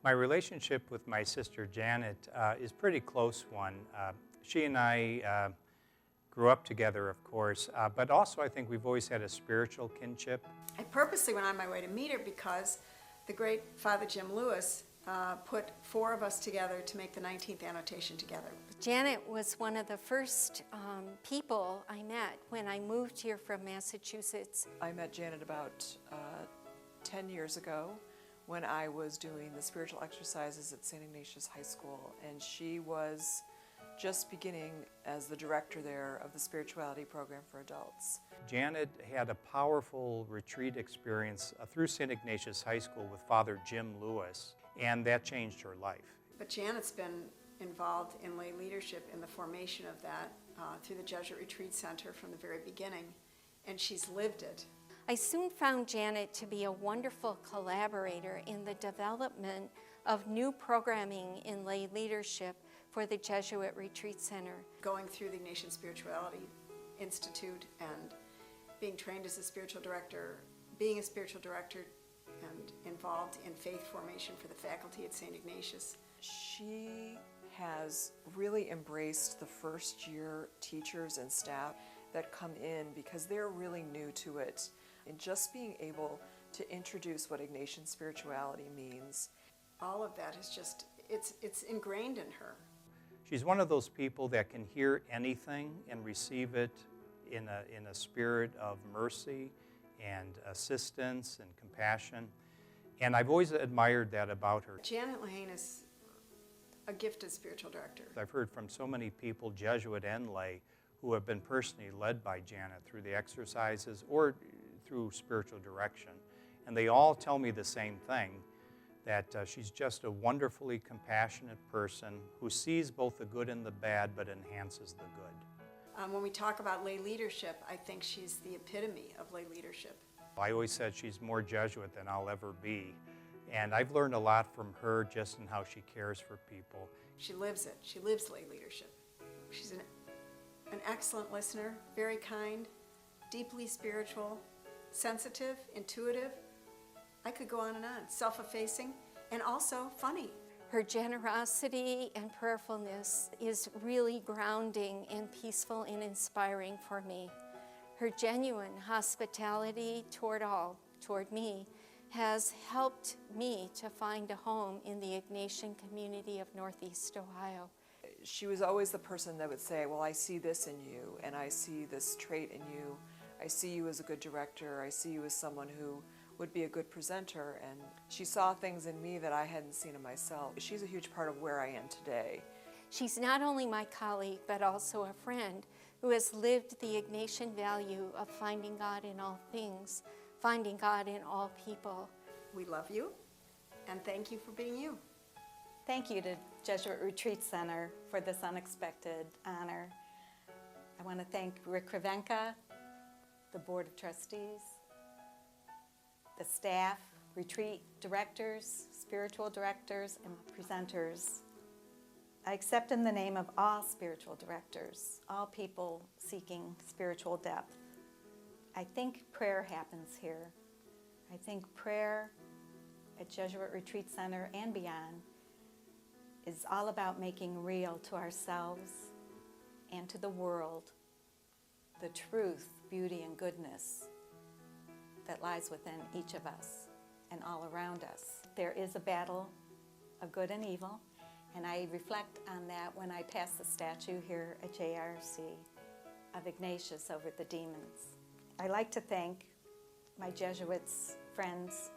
My relationship with my sister Janet is a pretty close one. She and I grew up together, of course, but also I think we've always had a spiritual kinship. I purposely went on my way to meet her because the great Father Jim Lewis put four of us together to make the 19th annotation together. Janet was one of the first people I met when I moved here from Massachusetts. I met Janet about 10 years ago when I was doing the spiritual exercises at St. Ignatius High School, and she was just beginning as the director there of the spirituality program for adults. Janet had a powerful retreat experience through St. Ignatius High School with Father Jim Lewis, and that changed her life. But Janet's been involved in lay leadership in the formation of that through the Jesuit Retreat Center from the very beginning, and she's lived it. I soon found Janet to be a wonderful collaborator in the development of new programming in lay leadership for the Jesuit Retreat Center. Going through the Ignatian Spirituality Institute and being trained as a spiritual director, being a spiritual director and involved in faith formation for the faculty at St. Ignatius. She has really embraced the first year teachers and staff that come in because they're really new to it. And just being able to introduce what Ignatian spirituality means. All of that is just, it's ingrained in her. She's one of those people that can hear anything and receive it in a spirit of mercy and assistance and compassion. And I've always admired that about her. Janet Lehane is a gifted spiritual director. I've heard from so many people, Jesuit and lay, who have been personally led by Janet through the exercises or through spiritual direction. And they all tell me the same thing, that she's just a wonderfully compassionate person who sees both the good and the bad, but enhances the good. When we talk about lay leadership, I think she's the epitome of lay leadership. I always said she's more Jesuit than I'll ever be. And I've learned a lot from her just in how she cares for people. She lives it. She lives lay leadership. She's an excellent listener, very kind, deeply spiritual, sensitive, intuitive. I could go on, self-effacing, and also funny. Her generosity and prayerfulness is really grounding and peaceful and inspiring for me. Her genuine hospitality toward me, has helped me to find a home in the Ignatian community of Northeast Ohio. She was always the person that would say, well, I see this in you, and I see this trait in you. I see you as a good director. I see you as someone who would be a good presenter. And she saw things in me that I hadn't seen in myself. She's a huge part of where I am today. She's not only my colleague, but also a friend who has lived the Ignatian value of finding God in all things, finding God in all people. We love you, and thank you for being you. Thank you to Jesuit Retreat Center for this unexpected honor. I want to thank Rick Kravenka, the Board of Trustees, the staff, retreat directors, spiritual directors, and presenters. I accept in the name of all spiritual directors, all people seeking spiritual depth. I think prayer happens here. I think prayer at Jesuit Retreat Center and beyond is all about making real to ourselves and to the world the truth, beauty, and goodness that lies within each of us and all around us. There is a battle of good and evil, and I reflect on that when I pass the statue here at JRC of Ignatius over the demons. I like to thank my Jesuits friends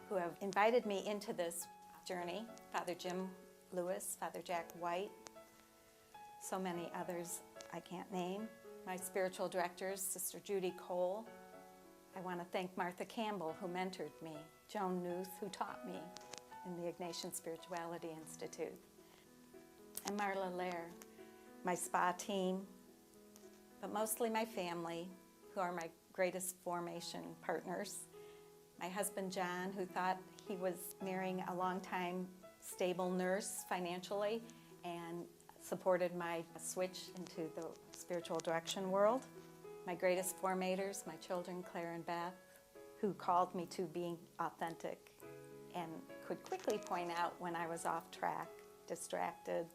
who have invited me into this journey, Father Jim Lewis, Father Jack White, so many others I can't name. My spiritual directors, Sister Judy Cole. I want to thank Martha Campbell, who mentored me, Joan Newth, who taught me in the Ignatian Spirituality Institute, and Marla Lair, my spa team, but mostly my family, who are my greatest formation partners. My husband, John, who thought he was marrying a long-time stable nurse financially and supported my switch into the spiritual direction world. My greatest formators, my children, Claire and Beth, who called me to being authentic and could quickly point out when I was off track, distracted,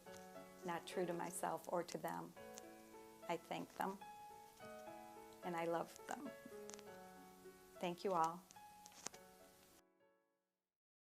not true to myself or to them. I thank them, and I love them. Thank you all.